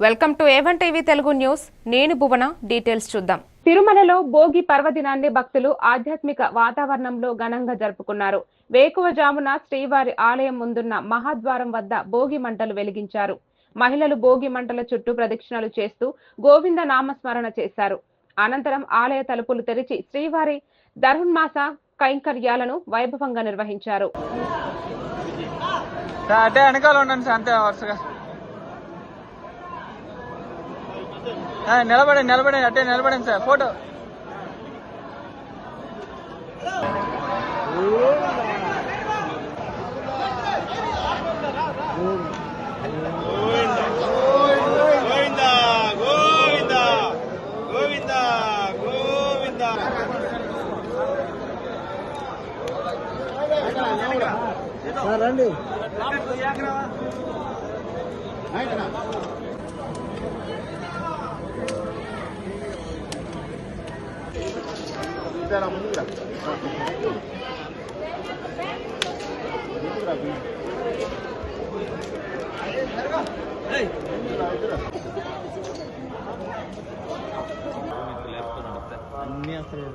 Welcome to A1 TV Telugu news. నేను భువన. Details చూద్దాం. తిరుమలలో భోగి పర్వదినాన్ని భక్తులు ఆధ్యాత్మిక వాతావరణంలో ఘనంగా జరుపుకున్నారు. వేకువజామున శ్రీవారి ఆలయం ముందున్న మహాద్వారం వద్ద భోగి మంటలు వెలిగించారు. మహిళలు భోగి మంటల చుట్టూ ప్రదక్షిణలు చేస్తూ గోవింద నామస్మరణ చేశారు. అనంతరం ఆలయ తలుపులు తెరిచి శ్రీవారి ధనుర్మాస కైంకర్యాలను వైభవంగా నిర్వహించారు. నిలబడండి అట్టే నిలబడండి సార్ ఫోటో. రండి అన్నీ అసలు